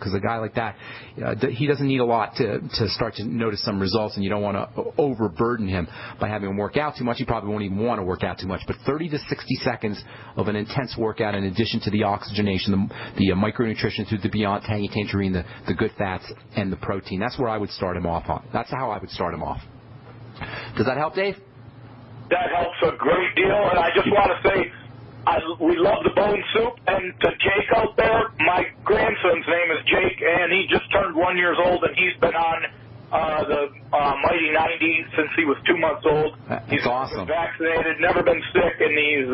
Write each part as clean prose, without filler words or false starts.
because a guy like that, he doesn't need a lot to start to notice some results, and you don't want to overburden him by having him work out too much. He probably won't even want to work out too much. But 30 to 60 seconds of an intense workout, in addition to the oxygenation, the micronutrition through the Beyond Tangy Tangerine, the good fats, and the protein. That's where I would start him off on. That's how I would start him off. Does that help, Dave? That helps a great deal, and I just want to say we love the bone soup, and to Jake out there, my grandson's name is Jake, and he just turned 1 year old, and he's been on the Mighty 90 since he was 2 months old. He's awesome. Vaccinated, never been sick, and he's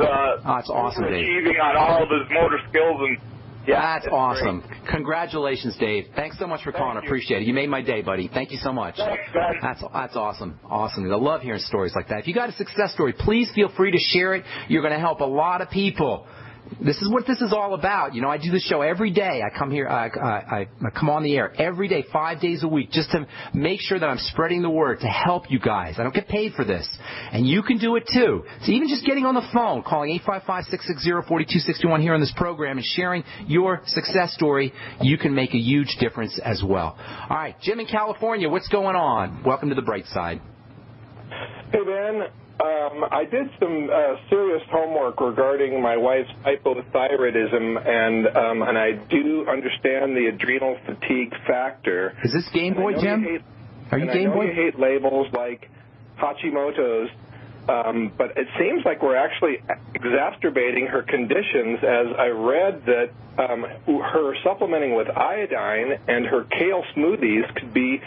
that's awesome, achieving on all of his motor skills. And that's awesome. Great. Congratulations, Dave. Thanks so much for calling. I appreciate it. You made my day, buddy. Thank you so much. Thanks, Ben. That's awesome. Awesome. I love hearing stories like that. If you got a success story, please feel free to share it. You're going to help a lot of people. This is what this is all about. You know, I do this show every day. I come here, I come on the air every day, 5 days a week, just to make sure that I'm spreading the word to help you guys. I don't get paid for this. And you can do it too. So even just getting on the phone, calling 855-660-4261 here on this program and sharing your success story, you can make a huge difference as well. All right, Jim in California, what's going on? Welcome to the Brightside. Hey, Ben. I did some serious homework regarding my wife's hypothyroidism, and I do understand the adrenal fatigue factor. Is this Game Boy, Jim? Are you Game Boy? I know you hate labels like Hashimoto's, but it seems like we're actually exacerbating her conditions, as I read that her supplementing with iodine and her kale smoothies could be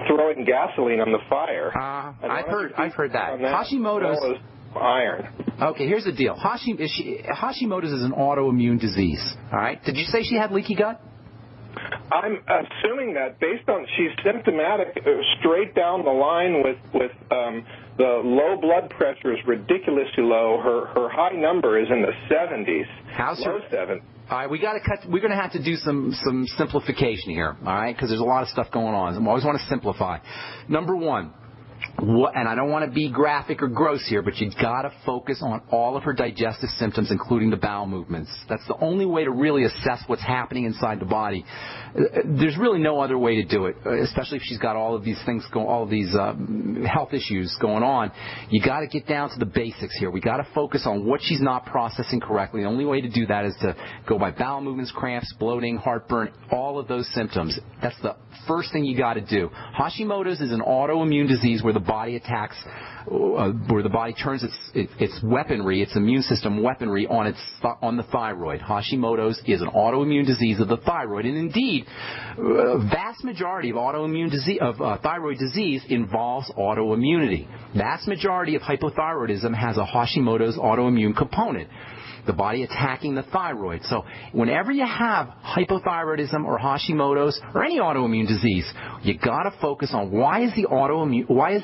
throwing gasoline on the fire. I've heard that. Hashimoto's iron. Okay, here's the deal. Hashimoto's is an autoimmune disease. All right. Did you say she had leaky gut? I'm assuming that based on she's symptomatic straight down the line with the low blood pressure is ridiculously low. Her high number is in the 70s. How's low 70s. All right, we're going to have to do some simplification here, all right, because there's a lot of stuff going on. I always want to simplify. Number one, and I don't want to be graphic or gross here, but you've got to focus on all of her digestive symptoms, including the bowel movements. That's the only way to really assess what's happening inside the body. There's really no other way to do it, especially if she's got all of these things all of these health issues going on. You got to get down to the basics here. We got to focus on what she's not processing correctly. The only way to do that is to go by bowel movements, cramps, bloating, heartburn, all of those symptoms. That's the first thing you got to do. Hashimoto's is an autoimmune disease where the body attacks, where the body turns its weaponry, its immune system weaponry on the thyroid. Hashimoto's is an autoimmune disease of the thyroid, and indeed, vast majority of thyroid disease involves autoimmunity. Vast majority of hypothyroidism has a Hashimoto's autoimmune component. The body attacking the thyroid. So whenever you have hypothyroidism or Hashimoto's or any autoimmune disease, you got to focus on why is the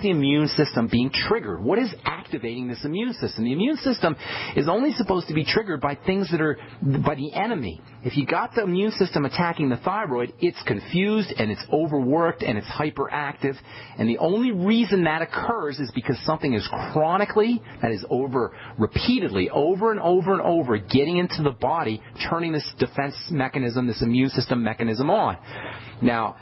immune system being triggered? What is activating this immune system? The immune system is only supposed to be triggered by things that are by the enemy. If you got the immune system attacking the thyroid, it's confused and it's overworked and it's hyperactive. And the only reason that occurs is because something is chronically, that is repeatedly, over and over, getting into the body, turning this defense mechanism, this immune system mechanism on. Now,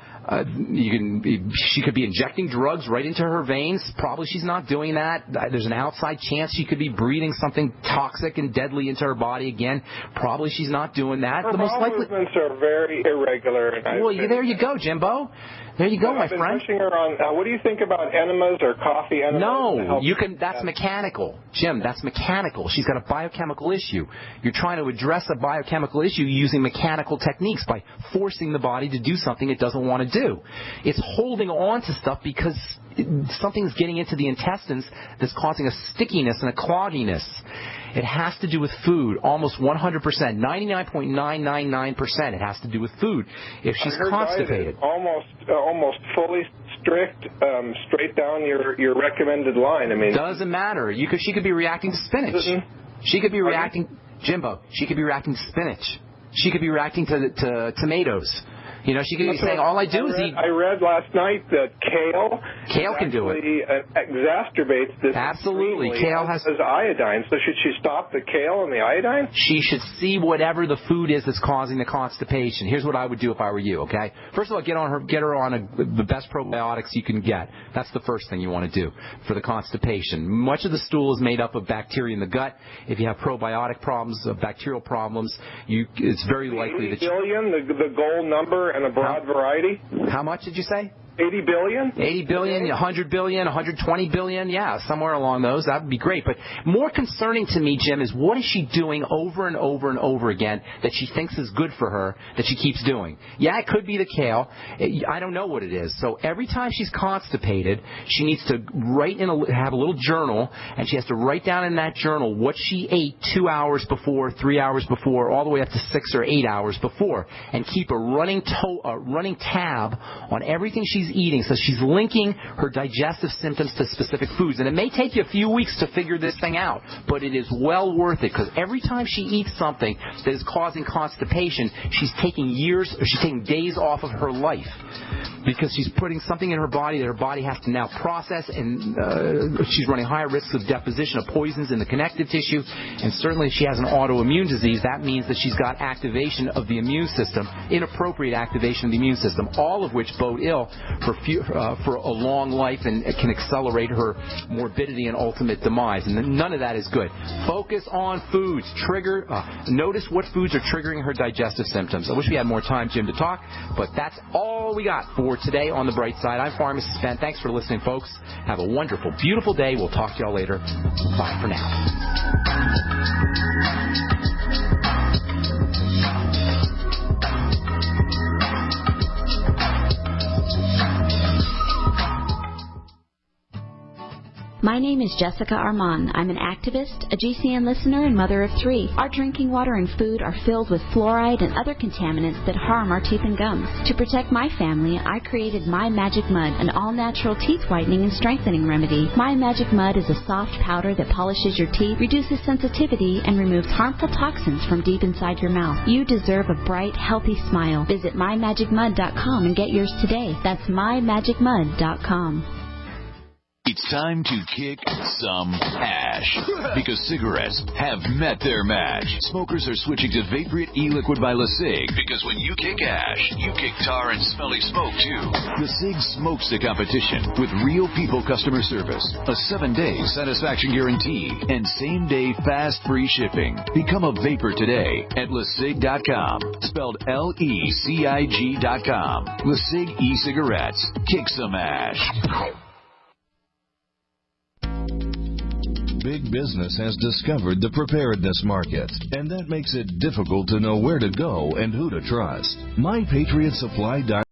she could be injecting drugs right into her veins. Probably she's not doing that. There's an outside chance she could be breathing something toxic and deadly into her body again. Probably she's not doing that. Her bowel movements are very irregular. There you go, Jimbo. There you go, my friend. I've been pushing her on. What do you think about enemas or coffee enemas? No, that's mechanical. Jim, that's mechanical. She's got a biochemical issue. You're trying to address a biochemical issue using mechanical techniques by forcing the body to do something it doesn't want to do. It's holding on to stuff because something's getting into the intestines that's causing a stickiness and a clogginess. It has to do with food, almost 100%, 99.999%. It has to do with food. If she's constipated, almost fully strict, straight down your recommended line. I mean, doesn't matter. She could be reacting to spinach. She could be reacting, Jimbo. She could be reacting to spinach. She could be reacting to tomatoes. You know, she could be saying, all I do is eat. I read last night that kale can do it. Exacerbates this. Absolutely. Kale has iodine. So should she stop the kale and the iodine? She should see whatever the food is that's causing the constipation. Here's what I would do if I were you, okay? First of all, get her on the best probiotics you can get. That's the first thing you want to do for the constipation. Much of the stool is made up of bacteria in the gut. If you have probiotic problems, bacterial problems, it's very likely that 80 billion, the goal number, and a broad variety. How much did you say? 80 billion? 80 billion, 100 billion, 120 billion, yeah, somewhere along those. That would be great. But more concerning to me, Jim, is what is she doing over and over and over again that she thinks is good for her that she keeps doing? Yeah, it could be the kale. I don't know what it is. So every time she's constipated, she needs to have a little journal, and she has to write down in that journal what she ate 2 hours before, 3 hours before, all the way up to 6 or 8 hours before, and keep a running tab on everything she's eating, so she's linking her digestive symptoms to specific foods. And it may take you a few weeks to figure this thing out, but it is well worth it, because every time she eats something that is causing constipation, she's taking days off of her life, because she's putting something in her body that her body has to now process, and she's running higher risks of deposition of poisons in the connective tissue. And certainly if she has an autoimmune disease, that means that she's got activation of the immune system, inappropriate activation of the immune system, all of which bode ill for a long life, and it can accelerate her morbidity and ultimate demise. And none of that is good. Focus on foods. Notice what foods are triggering her digestive symptoms. I wish we had more time, Jim, to talk, but that's all we got for today on The Bright Side. I'm Pharmacist Ben. Thanks for listening, folks. Have a wonderful, beautiful day. We'll talk to y'all later. Bye for now. My name is Jessica Armand. I'm an activist, a GCN listener, and mother of 3. Our drinking water and food are filled with fluoride and other contaminants that harm our teeth and gums. To protect my family, I created My Magic Mud, an all-natural teeth whitening and strengthening remedy. My Magic Mud is a soft powder that polishes your teeth, reduces sensitivity, and removes harmful toxins from deep inside your mouth. You deserve a bright, healthy smile. Visit mymagicmud.com and get yours today. That's mymagicmud.com. It's time to kick some ash, because cigarettes have met their match. Smokers are switching to Vaporite e-liquid by LeSig, because when you kick ash, you kick tar and smelly smoke too. LeSig smokes the competition with real people customer service, a 7-day satisfaction guarantee, and same-day fast free shipping. Become a vapor today at LeSig.com, spelled LECIG.com. LeSig e-cigarettes. Kick some ash. Big business has discovered the preparedness market, and that makes it difficult to know where to go and who to trust. MyPatriotSupply.com